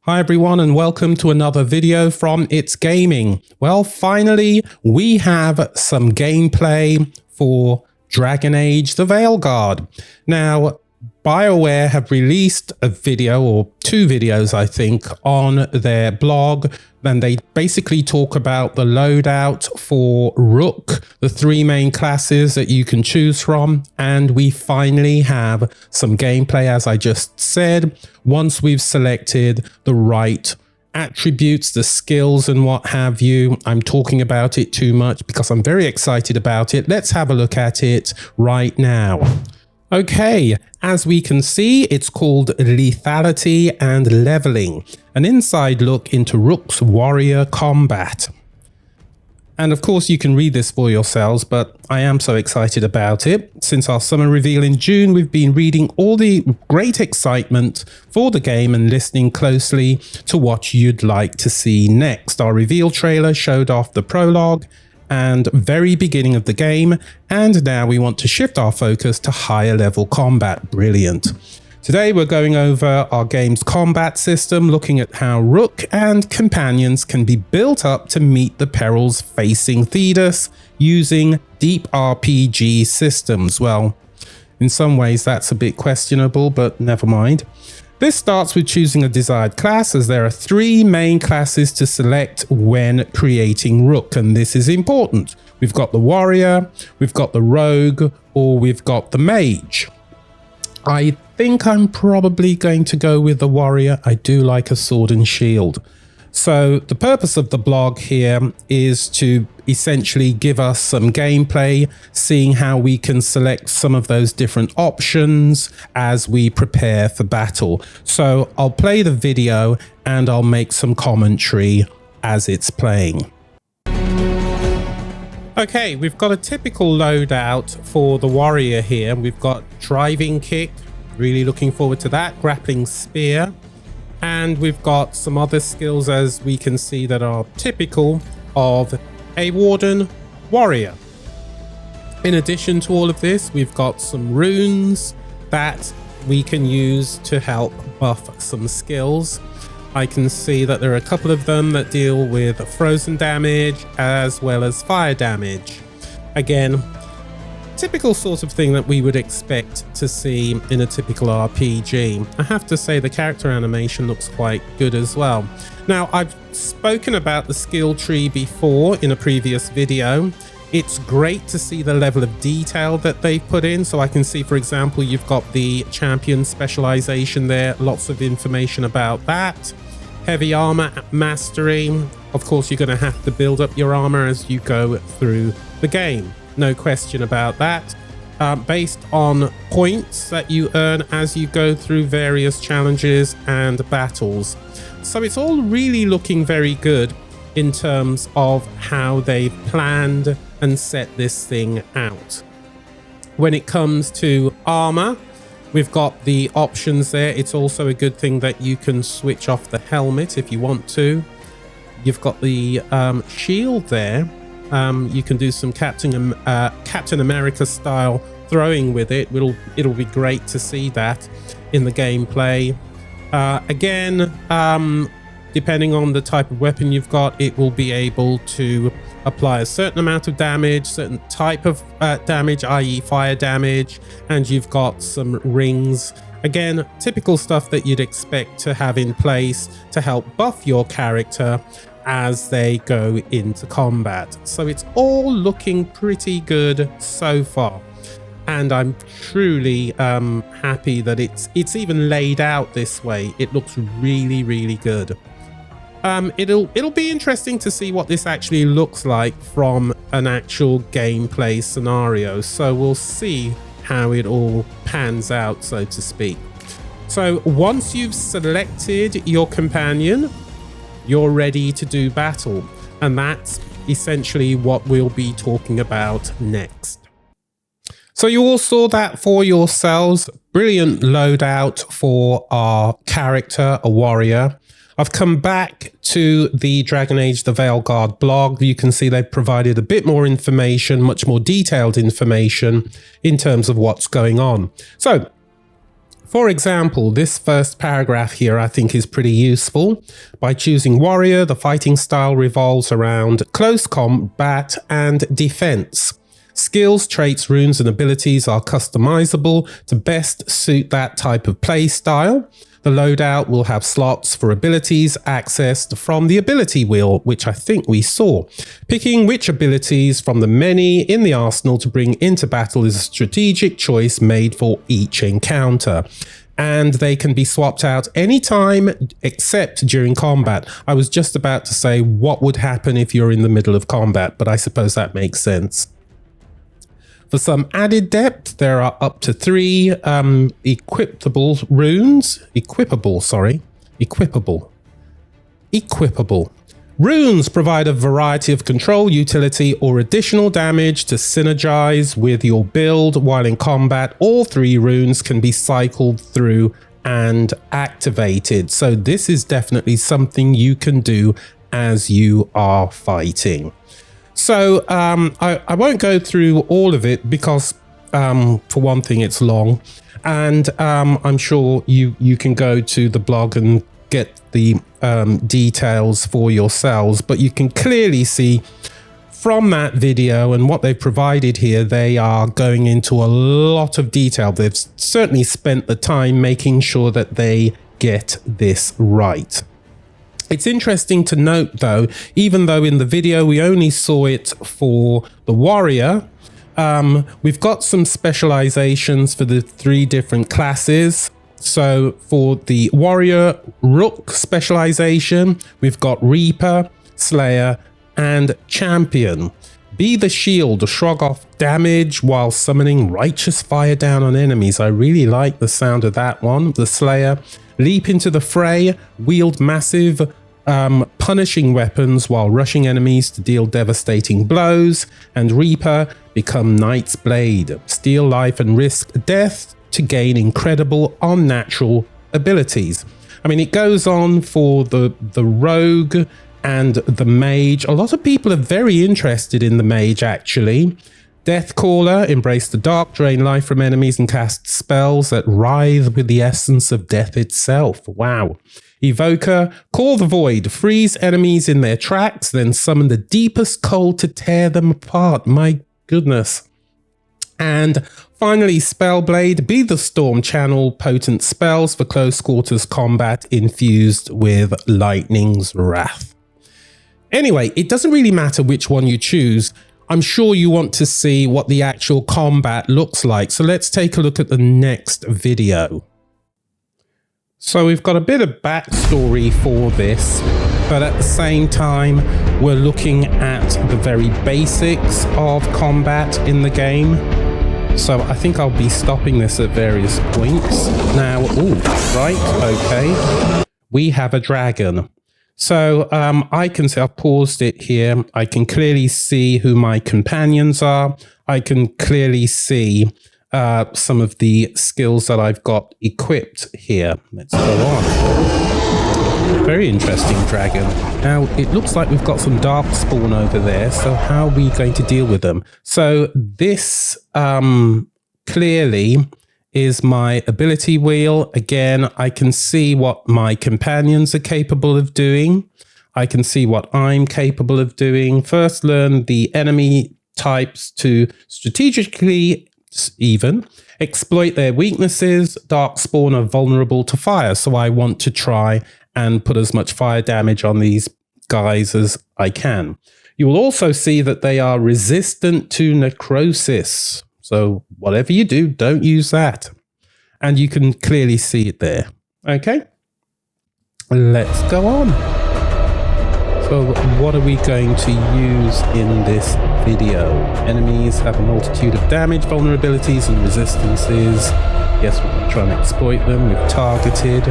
Hi everyone and welcome to another video from It's Gaming. Well, finally we have some gameplay for Dragon Age the Veilguard. Now, BioWare have released a video or two videos I think on their blog, and they basically talk about the loadout for Rook, the three main classes that you can choose from, and we finally have some gameplay, as I just said, once we've selected the right attributes, the skills and what have you. I'm talking about it too much because I'm very excited about it. Let's have a look at it right now. Okay, as we can see, it's called Lethality and Leveling, an inside look into Rook's warrior combat. And of course you can read this for yourselves, but I am so excited about it. Since our summer reveal in June, we've been reading all the great excitement for the game and listening closely to what you'd like to see next. Our reveal trailer showed off the prologue and very beginning of the game, and now we want to shift our focus to higher level combat. Brilliant. Today we're going over our game's combat system, looking at how Rook and companions can be built up to meet the perils facing Thedas using deep RPG systems. Well, in some ways that's a bit questionable, but never mind. This starts with choosing a desired class, as there are three main classes to select when creating Rook, and this is important. We've got the warrior, we've got the rogue, or we've got the mage. I think I'm probably going to go with the warrior. I do like a sword and shield. So the purpose of the blog here is to essentially give us some gameplay, seeing how we can select some of those different options as we prepare for battle. So I'll play the video and I'll make some commentary as it's playing. Okay, we've got a typical loadout for the warrior here. We've got driving kick, really looking forward to that, grappling spear, and we've got some other skills, as we can see, that are typical of a warden warrior. In addition to all of this, we've got some runes that we can use to help buff some skills. I can see that there are a couple of them that deal with frozen damage as well as fire damage. Again, typical sort of thing that we would expect to see in a typical RPG. I have to say the character animation looks quite good as well. Now, I've spoken about the skill tree before in a previous video. It's great to see the level of detail that they've put in. So I can see, for example, you've got the champion specialization there, lots of information about that. Heavy armor mastery. Of course, you're going to have to build up your armor as you go through the game. No question about that. Based on points that you earn as you go through various challenges and battles. So it's all really looking very good in terms of how they've planned and set this thing out. When it comes to armor, we've got the options there. It's also a good thing that you can switch off the helmet if you want to. You've got the shield there. You can do some Captain America style throwing with it. It'll be great to see that in the gameplay. Again, depending on the type of weapon you've got, it will be able to apply a certain amount of damage, certain type of damage, i.e. fire damage, and you've got some rings. Again, typical stuff that you'd expect to have in place to help buff your character as they go into combat. So it's all looking pretty good so far, and I'm truly happy that it's even laid out this way. It looks really good. It'll be interesting to see what this actually looks like from an actual gameplay scenario, so we'll see how it all pans out, so to speak. So once you've selected your companion, you're ready to do battle, and that's essentially what we'll be talking about next. So you all saw that for yourselves. Brilliant loadout for our character, a warrior. I've come back to the Dragon Age the Veilguard blog. You can see they've provided a bit more information, much more detailed information in terms of what's going on. So For example, this first paragraph here I think is pretty useful. By choosing warrior, the fighting style revolves around close combat and defense. Skills, traits, runes, and abilities are customizable to best suit that type of play style. The loadout will have slots for abilities accessed from the ability wheel, which I think we saw. Picking which abilities from the many in the arsenal to bring into battle is a strategic choice made for each encounter. And they can be swapped out anytime except during combat. I was just about to say what would happen if you're in the middle of combat, but I suppose that makes sense. For some added depth, there are up to 3 equipable runes. Equipable. Runes provide a variety of control, utility, or additional damage to synergize with your build while in combat. All 3 runes can be cycled through and activated. So this is definitely something you can do as you are fighting. So I won't go through all of it because for one thing it's long, and I'm sure you can go to the blog and get the details for yourselves, but you can clearly see from that video and what they've provided here, they are going into a lot of detail. They've certainly spent the time making sure that they get this right. It's interesting to note though, even though in the video we only saw it for the warrior, we've got some specializations for the 3 different classes. So for the warrior rook specialization, we've got Reaper, Slayer, and Champion. Be the shield to shrug off damage while summoning righteous fire down on enemies. I really like the sound of that one. The Slayer. Leap into the fray, wield massive punishing weapons while rushing enemies to deal devastating blows, and Reaper, become Knight's Blade, steal life and risk death to gain incredible unnatural abilities. I mean, it goes on for the rogue and the mage. A lot of people are very interested in the mage actually. Deathcaller, embrace the dark, drain life from enemies and cast spells that writhe with the essence of death itself. Wow. Evoker, call the void, freeze enemies in their tracks, then summon the deepest cold to tear them apart. My goodness. And finally, Spellblade, be the storm, channel potent spells for close quarters combat infused with lightning's wrath. Anyway, it doesn't really matter which one you choose. I'm sure you want to see what the actual combat looks like. So let's take a look at the next video. So we've got a bit of backstory for this, but at the same time, we're looking at the very basics of combat in the game. So I think I'll be stopping this at various points. Now, okay. We have a dragon. So I can see, I've paused it here. I can clearly see who my companions are. I can clearly see some of the skills that I've got equipped here. Let's go on. Very interesting dragon. Now, it looks like we've got some darkspawn over there. So how are we going to deal with them? So this clearly is my ability wheel. Again, I can see what my companions are capable of doing. I can see what I'm capable of doing. First, learn the enemy types to strategically exploit their weaknesses. Darkspawn are vulnerable to fire, so I want to try and put as much fire damage on these guys as I can. You will also see that they are resistant to necrosis. So whatever you do, don't use that. And you can clearly see it there. Okay, let's go on. So what are we going to use in this video? Enemies have a multitude of damage, vulnerabilities, and resistances. Yes, we're going to try and exploit them. We've targeted.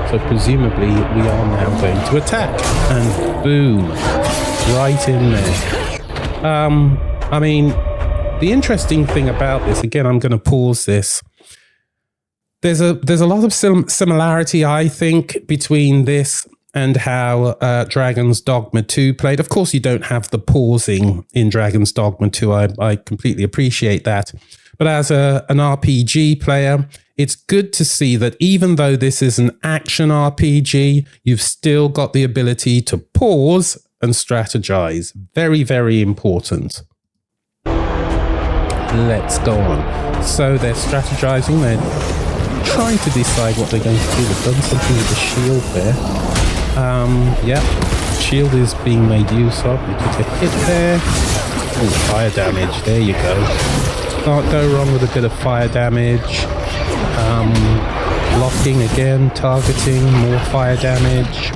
So presumably we are now going to attack. And boom, right in there. I mean, the interesting thing about this, again, I'm going to pause this. There's a lot of similarity, I think, between this and how Dragon's Dogma 2 played. Of course, you don't have the pausing in Dragon's Dogma 2. I completely appreciate that. But as an RPG player, it's good to see that even though this is an action RPG, you've still got the ability to pause and strategize. Very, very important. Let's go on. So they're strategizing. They're trying to decide what they're going to do. They've done something with the shield there. Yeah, shield is being made use of. You took a hit there. Oh, fire damage. There you go. Can't go wrong with a bit of fire damage. Blocking again, targeting, more fire damage.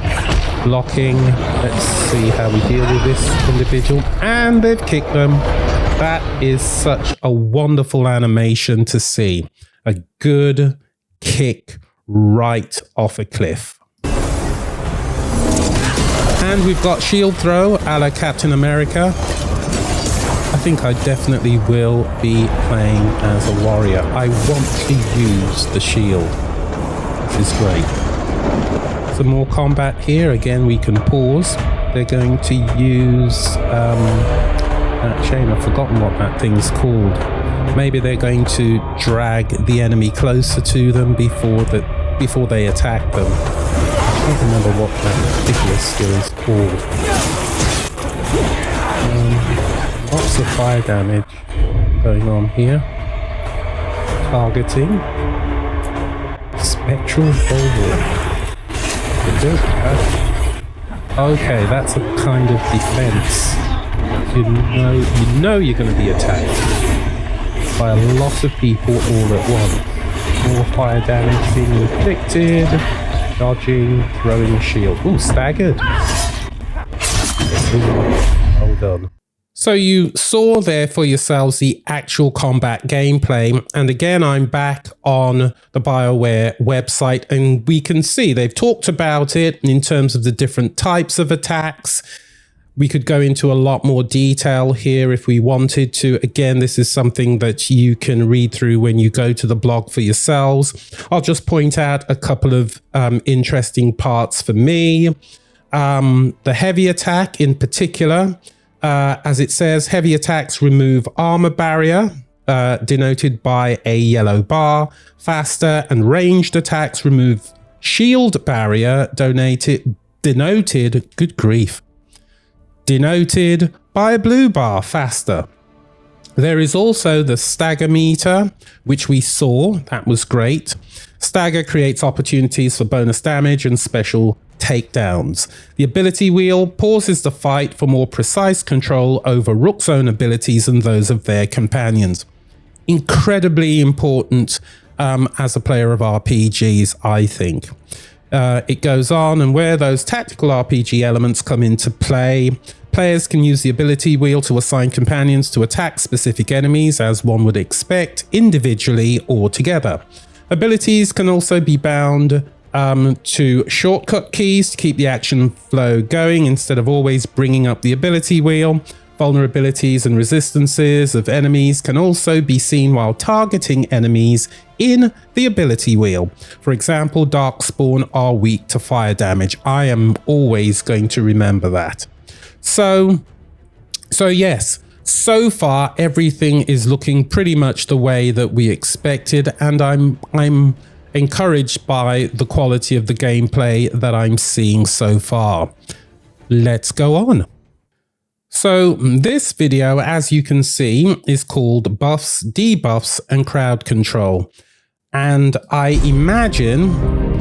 Blocking. Let's see how we deal with this individual. And they've kicked them. That is such a wonderful animation to see. A good kick right off a cliff. And we've got shield throw a la Captain America. I think I definitely will be playing as a warrior. I want to use the shield. This is great. Some more combat here. Again, we can pause. They're going to use that chain. I've forgotten what that thing's called. Maybe they're going to drag the enemy closer to them before they attack them. I can't remember what that particular skill is called. Lots of fire damage going on here. Targeting. Spectral Veilguard. Okay, that's a kind of defense. You know you're going to be attacked by a lot of people all at once. More fire damage being inflicted. Dodging, throwing shield. Ooh, staggered. Well done. So you saw there for yourselves the actual combat gameplay. And again, I'm back on the BioWare website and we can see they've talked about it in terms of the different types of attacks. We could go into a lot more detail here if we wanted to. Again, this is something that you can read through when you go to the blog for yourselves. I'll just point out a couple of interesting parts for me. The heavy attack in particular. As it says, heavy attacks remove armor barrier, denoted by a yellow bar. Faster and ranged attacks remove shield barrier, denoted, good grief, denoted by a blue bar, faster. There is also the stagger meter, which we saw. That was great. Stagger creates opportunities for bonus damage and special takedowns. The ability wheel pauses the fight for more precise control over Rook's own abilities and those of their companions. Incredibly important as a player of RPGs, I think. It goes on, and where those tactical RPG elements come into play, players can use the ability wheel to assign companions to attack specific enemies, as one would expect, individually or together. Abilities can also be bound to shortcut keys to keep the action flow going instead of always bringing up the ability wheel. Vulnerabilities and resistances of enemies can also be seen while targeting enemies in the ability wheel. For example, Darkspawn are weak to fire damage. I am always going to remember that. So yes, so far everything is looking pretty much the way that we expected, and I'm encouraged by the quality of the gameplay that I'm seeing so far. Let's go on. So this video, as you can see, is called Buffs, Debuffs, and Crowd Control. And I imagine,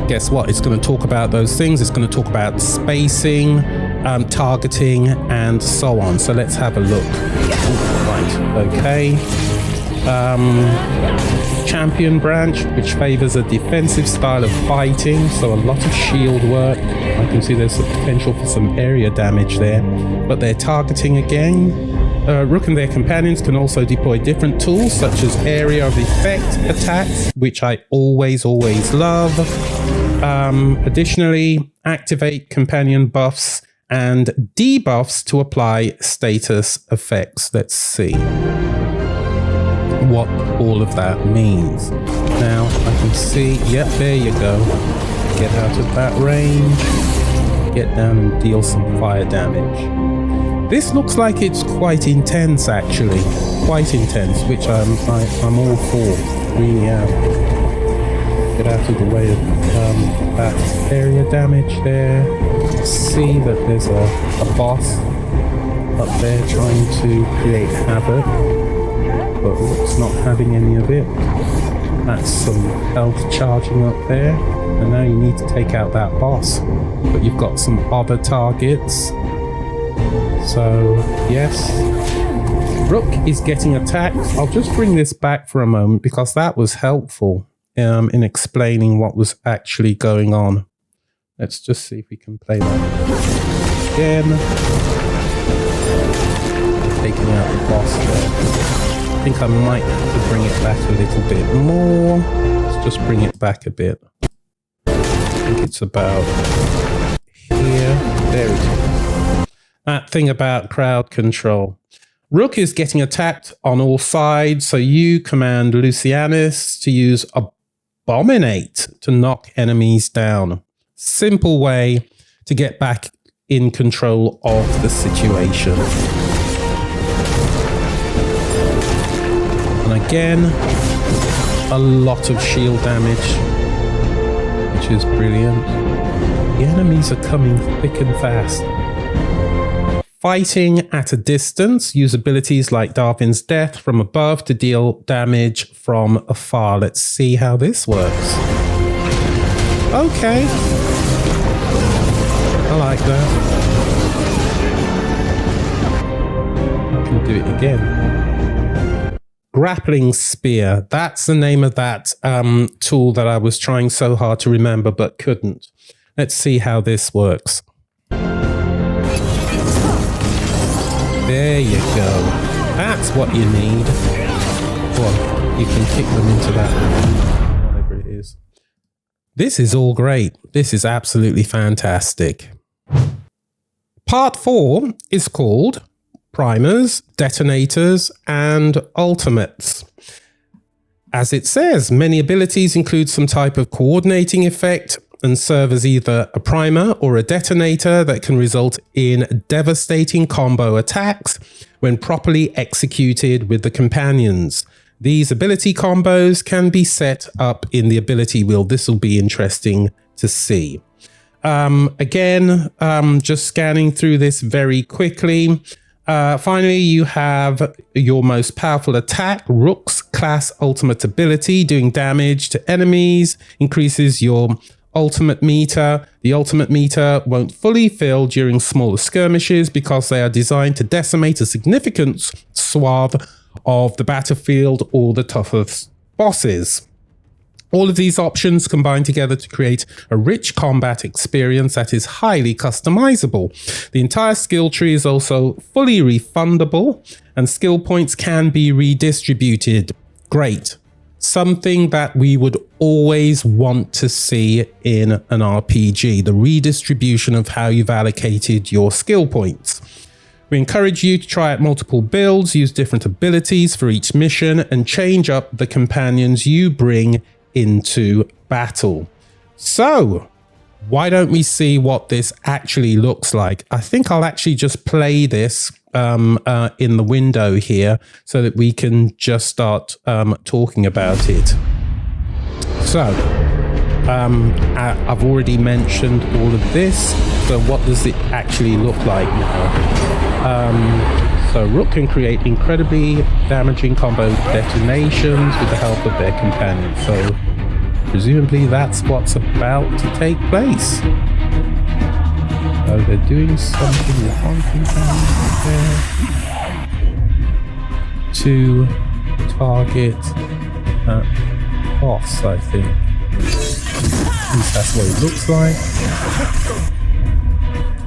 guess what? It's going to talk about those things. It's going to talk about spacing, targeting, and so on. So let's have a look. Right, okay. Champion branch, which favors a defensive style of fighting, so a lot of shield work. I can see there's a potential for some area damage there, but they're targeting again. Rook and their companions can also deploy different tools such as area of effect attacks, which I always love. Additionally, activate companion buffs and debuffs to apply status effects. Let's see what all of that means. Now I can see, yep, there you go. Get out of that range, get down and deal some fire damage. This looks like it's quite intense, actually. Quite intense, which I'm all for. Really am. Get out of the way of that area damage there. See that there's a boss up there trying to create havoc, but Rook's not having any of it. That's some health charging up there, and now you need to take out that boss, but you've got some other targets. So yes, Rook is getting attacked. I'll just bring this back for a moment because that was helpful in explaining what was actually going on. Let's just see if we can play that again. Taking out the boss there. I think I might have to bring it back a little bit more. Let's just bring it back a bit. I think it's about here. There it is. That thing about crowd control. Rook is getting attacked on all sides, so you command Lucianus to use Abominate to knock enemies down. Simple way to get back in control of the situation. And again, a lot of shield damage, which is brilliant. The enemies are coming thick and fast. Fighting at a distance, use abilities like Darwin's Death from above to deal damage from afar. Let's see how this works. Okay. I like that. I can do it again. Grappling Spear. That's the name of that tool that I was trying so hard to remember but couldn't. Let's see how this works. There you go. That's what you need. Well, you can kick them into that, whatever it is. This is all great. This is absolutely fantastic. Part 4 is called Primers, Detonators, and Ultimates. As it says, many abilities include some type of coordinating effect and serve as either a primer or a detonator that can result in devastating combo attacks when properly executed with the companions. These ability combos can be set up in the ability wheel. This will be interesting to see. Again, just scanning through this very quickly. Finally, you have your most powerful attack, Rook's class ultimate ability, doing damage to enemies, increases your ultimate meter. The ultimate meter won't fully fill during smaller skirmishes because they are designed to decimate a significant swath of the battlefield or the toughest bosses. All of these options combine together to create a rich combat experience that is highly customizable. The entire skill tree is also fully refundable and skill points can be redistributed. Great. Something that we would always want to see in an RPG, the redistribution of how you've allocated your skill points. We encourage you to try out multiple builds, use different abilities for each mission, and change up the companions you bring into battle. So, why don't we see what this actually looks like? I think I'll actually just play this in the window here so that we can just start talking about it. So, I've already mentioned all of this. So what does it actually look like now? So Rook can create incredibly damaging combo detonations with the help of their companions. So presumably that's what's about to take place. So they're doing something with one companion there to target that boss, I think. At least that's what it looks like.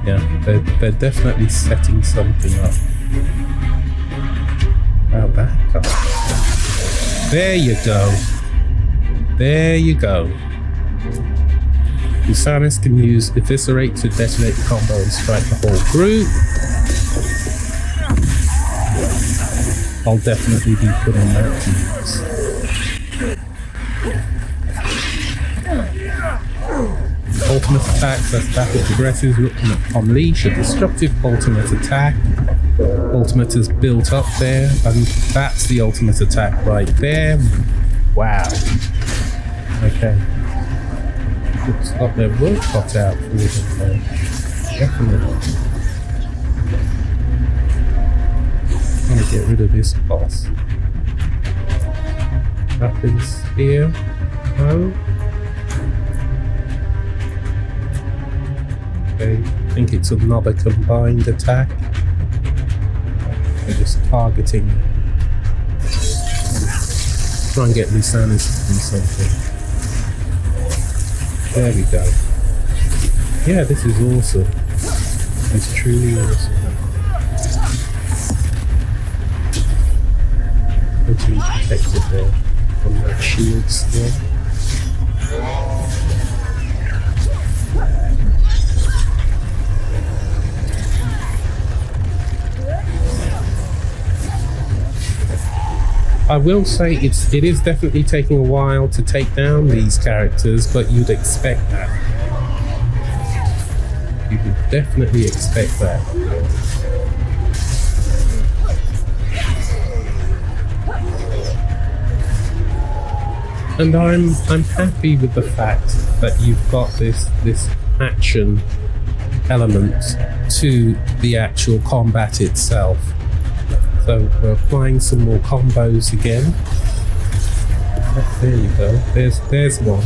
Yeah, they're definitely setting something up. How'd that come? There you go. There you go. Lucianus can use Eviscerate to detonate the combo and strike the whole group. I'll definitely be putting that to use. Ultimate attacks as battle progresses, Rook can unleash a destructive ultimate attack. Ultimate is built up there, and that's the ultimate attack right there. Wow. Okay. Looks like their work cut out for them though. Definitely. Trying to get rid of this boss. Grappling spear. No. Okay, I think it's another combined attack. They're just targeting. Try and get Lucanus to do something. There we go. Yeah, this is awesome. It's truly awesome. Totally protected there from that shield still. I will say it is definitely taking a while to take down these characters, but you'd expect that. You would definitely expect that. And I'm happy with the fact that you've got this action element to the actual combat itself. So we're applying some more combos again. There you go. There's one.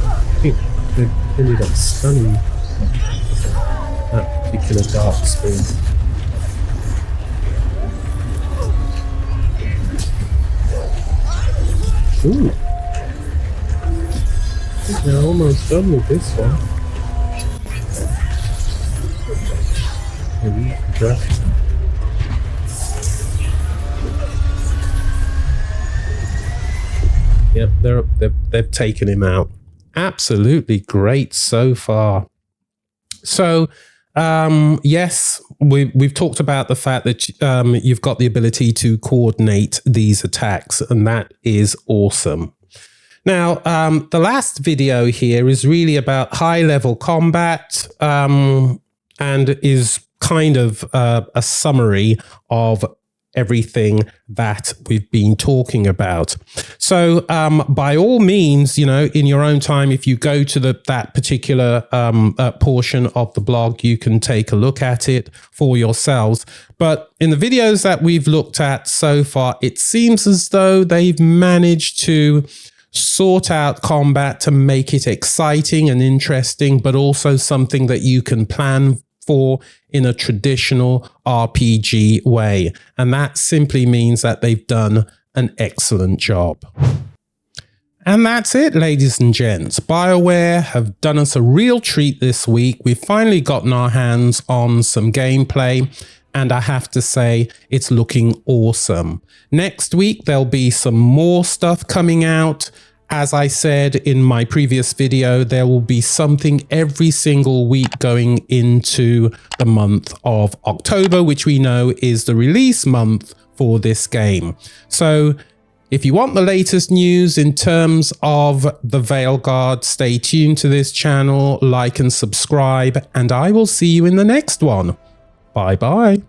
I think they ended up stunning that particular dark spawn. Ooh. I think they're almost done with this one. Maybe draft. Yep, they've taken him out. Absolutely great so far. So, yes, we've talked about the fact that you've got the ability to coordinate these attacks, and that is awesome. Now, the last video here is really about high-level combat, and is kind of a summary of everything that we've been talking about. So by all means, you know, in your own time, if you go to that particular portion of the blog, you can take a look at it for yourselves. But in the videos that we've looked at so far, it seems as though they've managed to sort out combat to make it exciting and interesting, but also something that you can plan for in a traditional RPG way. And that simply means that they've done an excellent job. And that's it, ladies and gents. BioWare have done us a real treat this week. We've finally gotten our hands on some gameplay, and I have to say it's looking awesome. Next week, there'll be some more stuff coming out. As I said in my previous video, there will be something every single week going into the month of October, which we know is the release month for this game. So if you want the latest news in terms of the Veilguard, stay tuned to this channel, like and subscribe, and I will see you in the next one. Bye bye.